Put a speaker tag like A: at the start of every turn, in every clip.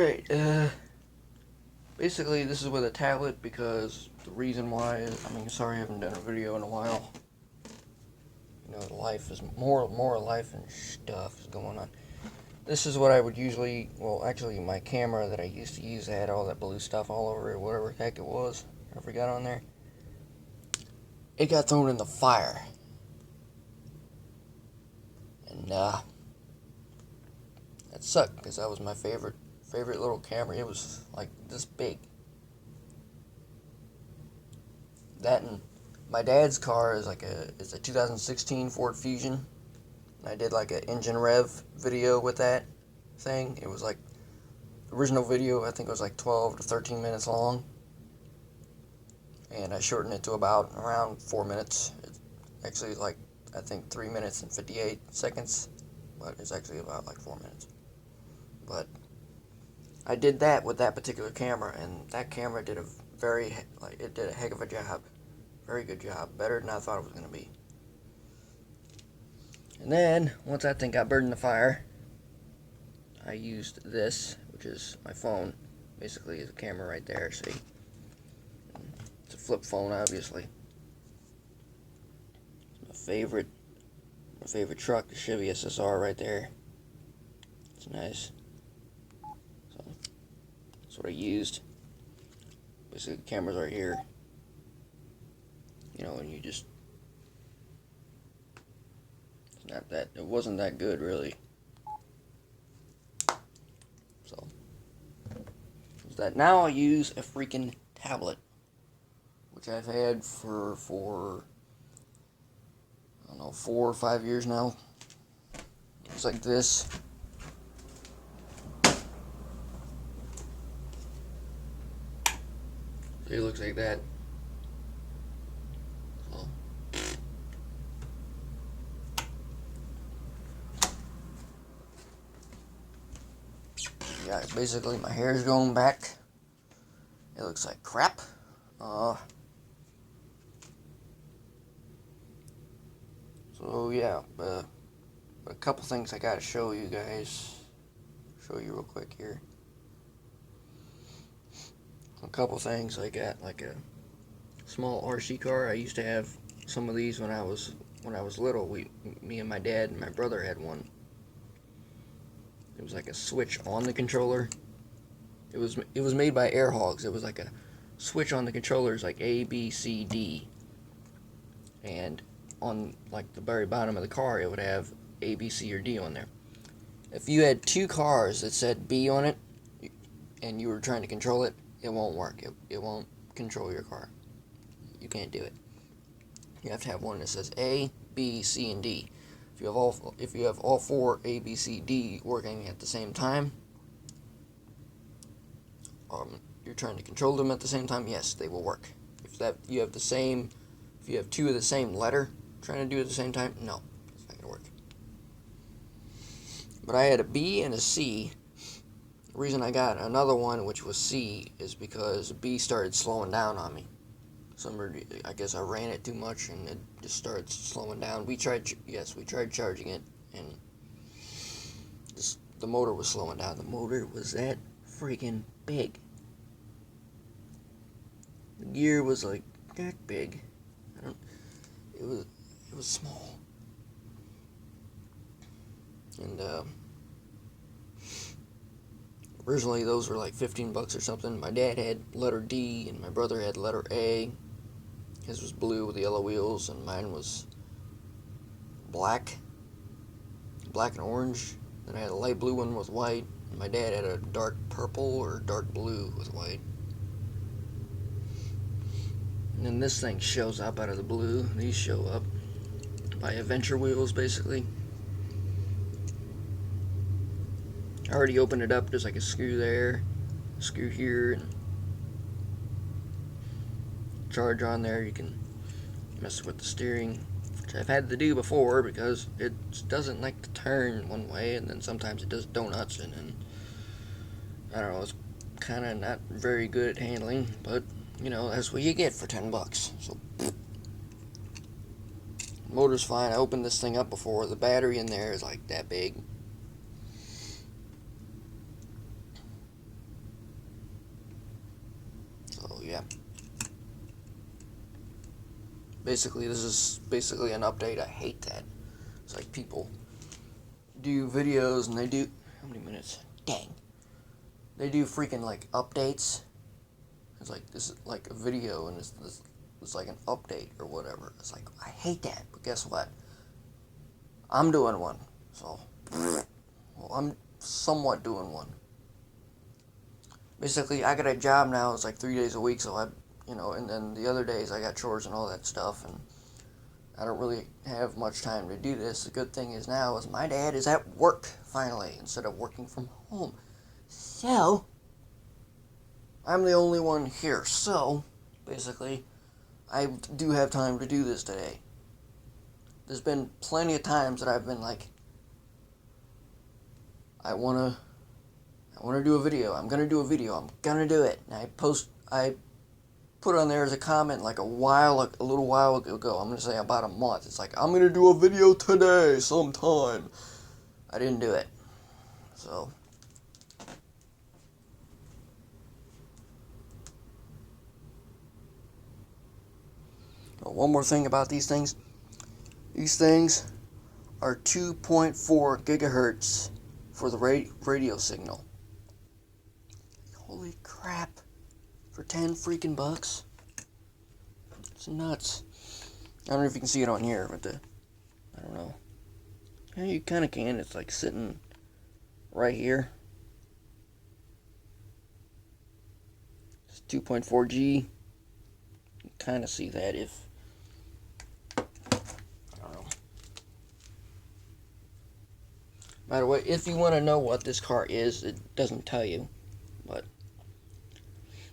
A: Alright, basically this is with a tablet because the reason why is, sorry I haven't done a video in a while. You know, life is more life and stuff is going on. This is what I would usually, well, actually my camera that I used to use had all that blue stuff all over it, whatever the heck it was, I forgot on there. It got thrown in the fire. And, that sucked, because that was my favorite little camera. It was, like, this big. That and my dad's car is it's a 2016 Ford Fusion. And I did, like, an engine rev video with that thing. It was, like, the original video, I think it was, like, 12 to 13 minutes long. And I shortened it to around 4 minutes. It's actually, like, I think 3 minutes and 58 seconds. But it's actually about, like, 4 minutes. But I did that with that particular camera, and that camera did it did a heck of a job. Very good job. Better than I thought it was going to be. And then, once that thing got burned in the fire, I used this, which is my phone. Basically, is a camera right there, see? It's a flip phone, obviously. My favorite truck, the Chevy SSR right there. It's nice. So, that's what I used. Basically, the camera's right here. You know, and you just... It wasn't that good, really. So, that now I use a freaking tablet, which I've had for I don't know, 4 or 5 years now. It's like this. So it looks like that. So. Yeah, basically my hair's going back. It looks like crap. So yeah, a couple things I gotta show you guys. Show you real quick here. A couple things. I got like a small RC car. I used to have some of these when I was little. Me and my dad and my brother had one. It was like a switch on the controller. It was made by Air Hogs. It was like a switch on the controllers, like A, B, C, D. And on like the very bottom of the car, it would have A, B, C, or D on there. If you had 2 cars that said B on it, and you were trying to control it, it won't work. It won't control your car. You can't do it. You have to have one that says A, B, C, and D. If you have all 4 A, B, C, D working at the same time, you're trying to control them at the same time, yes, they will work. If you have 2 of the same letter trying to do it at the same time, no, it's not gonna work. But I had a B and a C. The reason I got another one, which was C, is because B started slowing down on me. I guess I ran it too much and it just started slowing down. We tried charging it, and the motor was slowing down. The motor was that freaking big. The gear was like that big. It was small. And originally those were like $15 or something. My dad had letter D and my brother had letter A. His was blue with yellow wheels, and mine was black and orange. Then I had a light blue one with white, and my dad had a dark purple or dark blue with white. And then this thing shows up out of the blue. These show up by adventure wheels, basically. I already opened it up. There's like a screw there, screw here, and charge on there. You can mess with the steering, which I've had to do before because it doesn't like to turn one way, and then sometimes it does donuts, and I don't know, it's kind of not very good at handling, but you know, that's what you get for $10. So motor's fine. I opened this thing up before. The battery in there is like that big. Basically, this is basically an update. I hate that. It's like people do videos and they do, how many minutes? Dang. They do freaking like updates. It's like, this is like a video and it's like an update or whatever. It's like, I hate that, but guess what? I'm doing one. So, well, I'm somewhat doing one. Basically, I got a job now. It's like 3 days a week, so and then the other days I got chores and all that stuff, and I don't really have much time to do this. The good thing is now is my dad is at work, finally, instead of working from home. So, I'm the only one here. So, basically, I do have time to do this today. There's been plenty of times that I've been like, I wanna do a video. I'm gonna do a video. I'm gonna do it. And I put on there as a comment like a little while ago. I'm gonna say about a month. It's like, I'm gonna do a video today sometime. I didn't do it. So. Oh, one more thing about these things. These things are 2.4 gigahertz for the radio signal. Holy crap. For 10 freaking bucks? It's nuts. I don't know if you can see it on here, but I don't know. Yeah, you kind of can. It's like sitting right here. It's 2.4G. You kind of see that if... I don't know. By the way, if you want to know what this car is, it doesn't tell you. But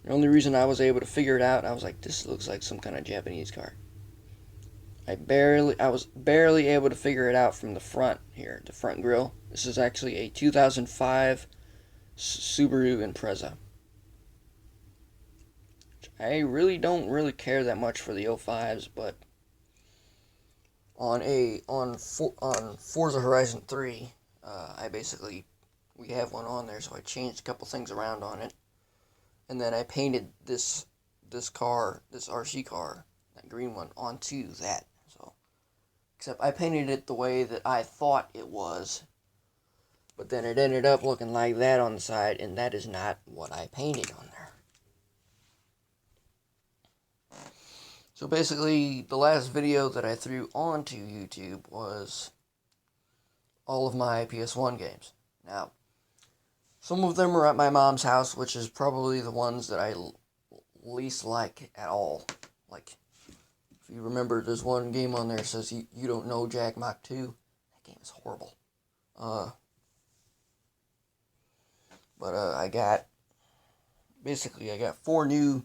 A: the only reason I was able to figure it out, I was like, this looks like some kind of Japanese car. I was barely able to figure it out from the front here, the front grille. This is actually a 2005 Subaru Impreza. I really don't really care that much for the 05s, but on Forza Horizon 3, we have one on there, so I changed a couple things around on it. And then I painted this RC car, that green one, onto that. So, except I painted it the way that I thought it was, but then it ended up looking like that on the side, and that is not what I painted on there. So basically, the last video that I threw onto YouTube was all of my PS1 games. Now, some of them are at my mom's house, which is probably the ones that I least like at all. Like, if you remember, there's one game on there that says you don't know Jack Mach 2. That game is horrible. I got four new,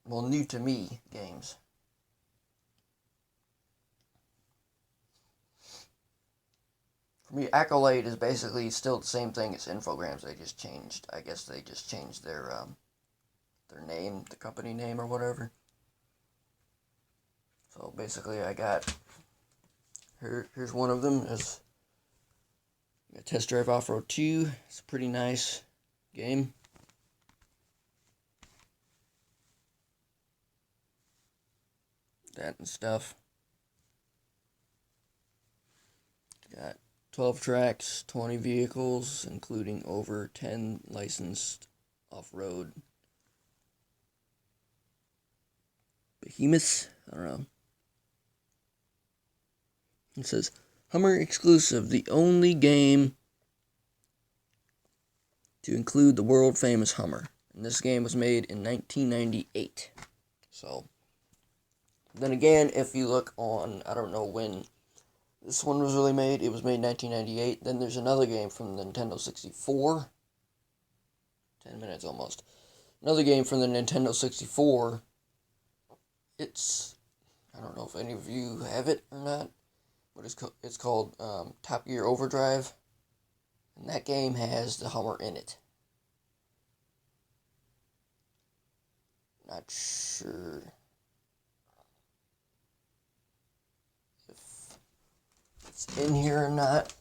A: new to me games. For me, Accolade is basically still the same thing as Infogrames. I guess they just changed their name, the company name or whatever. So basically, I got here's one of them. Is Test Drive Off-Road 2. It's a pretty nice game. That and stuff. Got 12 tracks, 20 vehicles, including over 10 licensed off-road behemoths. I don't know. It says, Hummer exclusive, the only game to include the world-famous Hummer. And this game was made in 1998. So, then again, if you look on, I don't know when this one was really made. It was made in 1998. Then there's another game from the Nintendo 64. 10 minutes almost. Another game from the Nintendo 64. I don't know if any of you have it or not, but it's called Top Gear Overdrive. And that game has the Hummer in it. Not sure if it's in here or not.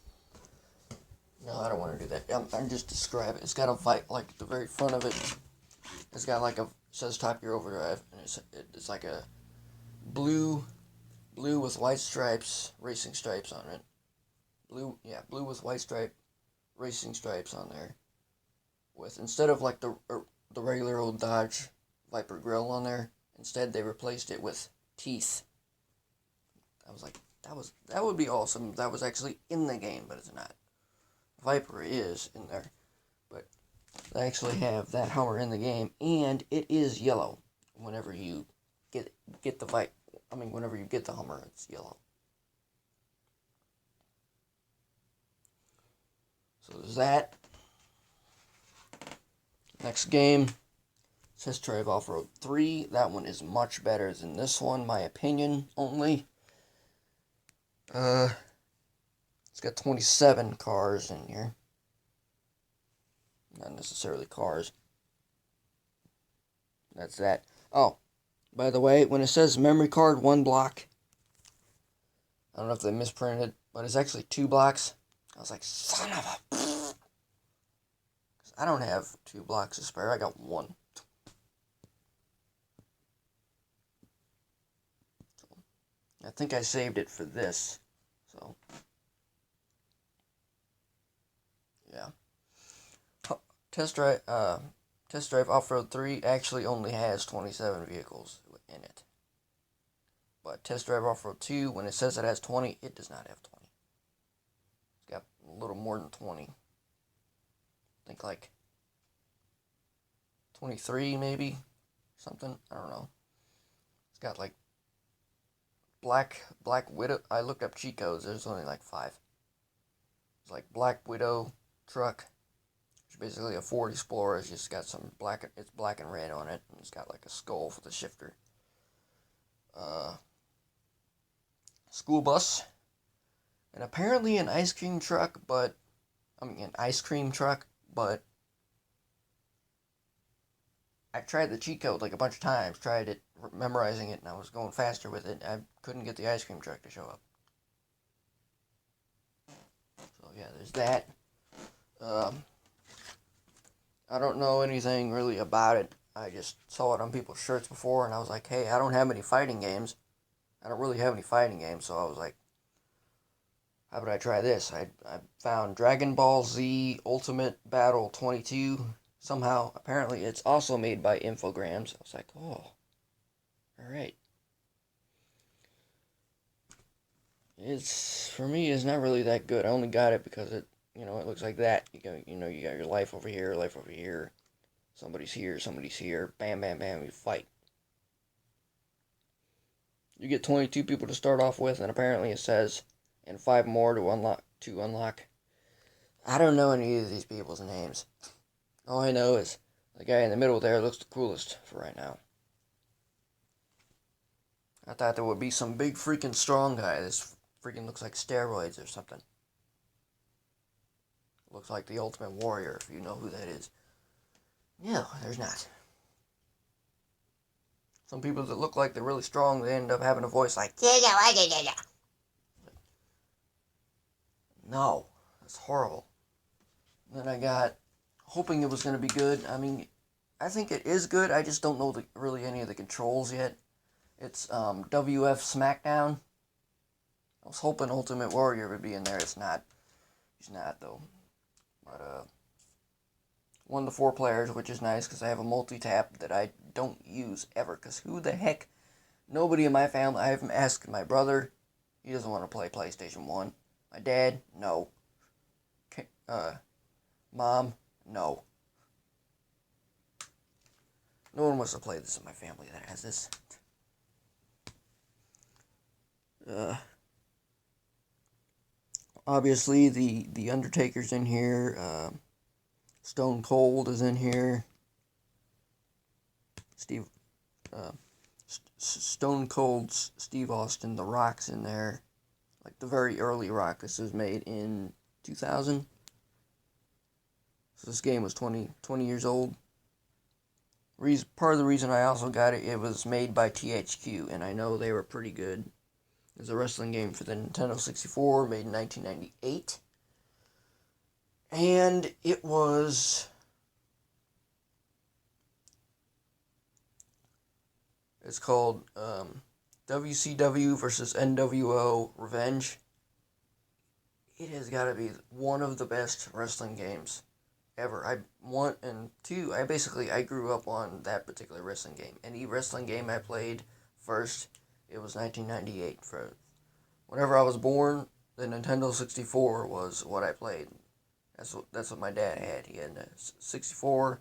A: No, I don't want to do that. I'm just describing it. It's got a like the very front of it. It's got like says Top Gear Overdrive, and it's like a blue with white stripes, racing stripes on it. Blue with white stripe racing stripes on there. With instead of like the regular old Dodge Viper grill on there, instead they replaced it with teeth. I was like, that would be awesome. That was actually in the game, but it's not. Viper is in there, but they actually have that Hummer in the game, and it is yellow. Whenever you get the whenever you get the Hummer, it's yellow. So there's that. Next game, Test Drive Off-Road 3. That one is much better than this one, my opinion only. It's got 27 cars in here. Not necessarily cars. That's that. Oh, by the way, when it says memory card 1 block, I don't know if they misprinted, but it's actually 2 blocks. I was like, son of a... I don't have 2 blocks to spare. I got 1. I think I saved it for this. So, yeah. Test Drive Off-Road 3 actually only has 27 vehicles in it. But Test Drive Off-Road 2, when it says it has 20, it does not have 20. It's got a little more than 20. I think like 23 maybe, something, I don't know. It's got like Black Widow. I looked up cheat codes, there's only like 5. It's like Black Widow truck. It's basically a Ford Explorer. It's just got some it's black and red on it, and it's got like a skull for the shifter. School bus, and apparently an ice cream truck, but I tried the cheat code like a bunch of times, tried it, memorizing it, and I was going faster with it. I couldn't get the ice cream truck to show up. So yeah, there's that. I don't know anything really about it. I just saw it on people's shirts before, and I was like, hey, I don't have any fighting games. I don't really have any fighting games, so I was like, how about I try this? I found Dragon Ball Z Ultimate Battle 22. Somehow, apparently, it's also made by Infogrames. I was like, oh, alright. For me, it's not really that good. I only got it because it looks like that. You got your life over here. Somebody's here. Bam, bam, bam, you fight. You get 22 people to start off with, and apparently it says, and 5 more to unlock. I don't know any of these people's names. All I know is the guy in the middle there looks the coolest for right now. I thought there would be some big freaking strong guy. This freaking looks like steroids or something. Looks like the Ultimate Warrior, if you know who that is. No, there's not. Some people that look like they're really strong, they end up having a voice like, no, that's horrible. Then I got, hoping it was going to be good. I mean, I think it is good. I just don't know really any of the controls yet. It's WF SmackDown. I was hoping Ultimate Warrior would be in there. It's not. He's not, though. But, 1 to 4 players, which is nice, because I have a multi-tap that I don't use ever, because who the heck, nobody in my family, I haven't asked my brother, he doesn't want to play PlayStation 1, my dad, no, mom, no, no one wants to play this in my family that has this. Obviously, the Undertaker's in here, Stone Cold is in here. Stone Cold's Steve Austin, The Rock's in there. Like the very early Rock. This was made in 2000. So this game was 20 years old. Part of the reason I also got it, it was made by THQ, and I know they were pretty good. It was a wrestling game for the Nintendo 64, made in 1998. And it was It's called WCW versus NWO Revenge. It has got to be one of the best wrestling games ever. One and two. I grew up on that particular wrestling game. Any wrestling game I played first, it was 1998. For whenever I was born, the Nintendo 64 was what I played. That's what my dad had. He had a 64.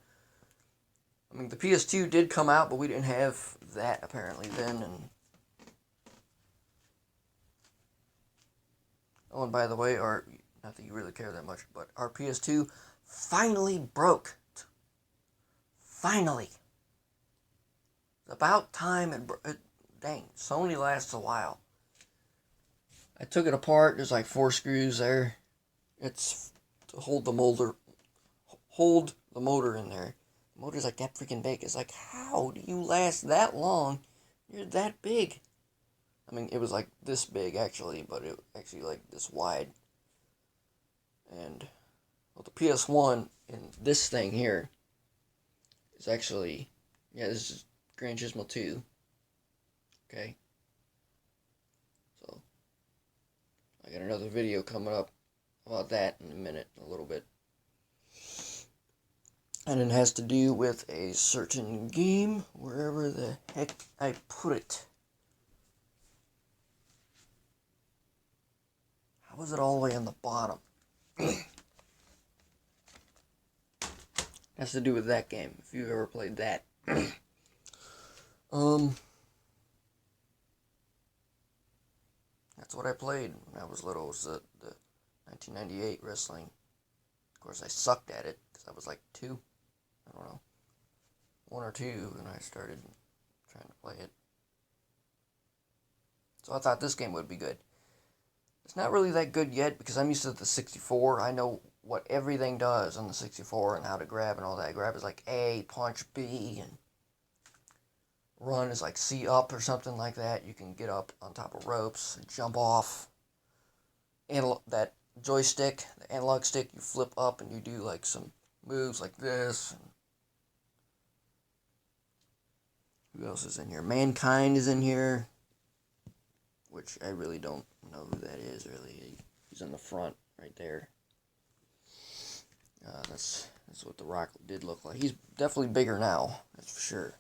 A: I mean, the PS2 did come out, but we didn't have that apparently then. And oh, and by the way, not that you really care that much, but our PS2 finally broke. Finally. It's about time dang, Sony lasts a while. I took it apart. There's like 4 screws there. It's to hold the motor in there. The motor's like that freaking big. It's like, how do you last that long? You're that big. I mean, it was like this big actually, but it actually like this wide. And well, the PS1 in this thing here is actually, yeah, this is Gran Turismo 2. Okay. So I got another video coming up about that in a minute, a little bit. And it has to do with a certain game, wherever the heck I put it. How was it all the way on the bottom? Has to do with that game, if you've ever played that. That's what I played when I was little, was the 1998 wrestling. Of course, I sucked at it, because I was like 2. I don't know. 1 or 2, and I started trying to play it. So I thought this game would be good. It's not really that good yet, because I'm used to the 64. I know what everything does on the 64 and how to grab and all that. Grab is like A, punch B, and run is like C up or something like that. You can get up on top of ropes and jump off. And that joystick, the analog stick, you flip up and you do like some moves like this. Who else is in here? Mankind is in here, which I really don't know who that is, really. He's in the front right there. That's what The Rock did look like. He's definitely bigger now, that's for sure.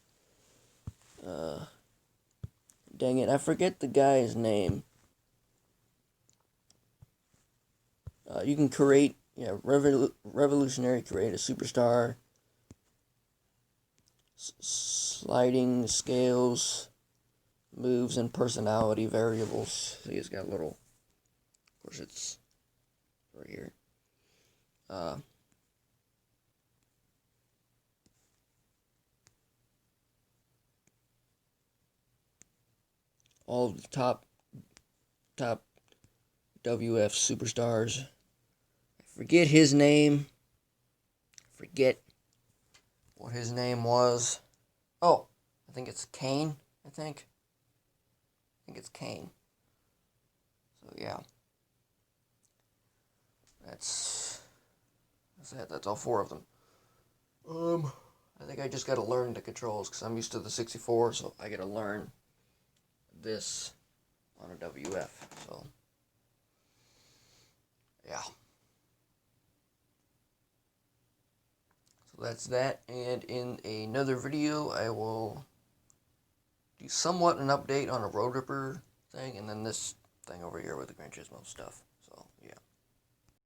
A: Dang it, I forget the guy's name. You can create, revolutionary, create a superstar. Sliding scales, moves, and personality variables. See, it's got a little, of course it's right here. All of the top WF superstars. I forget his name. Forget what his name was. Oh, I think it's Kane, I think it's Kane. So, yeah. That's it. That's all 4 of them. I think I just gotta learn the controls, because I'm used to the 64, so I gotta learn this on a WF, so, yeah. So that's that, and in another video, I will do somewhat an update on a Road Ripper thing, and then this thing over here with the Gran Turismo stuff, so, yeah.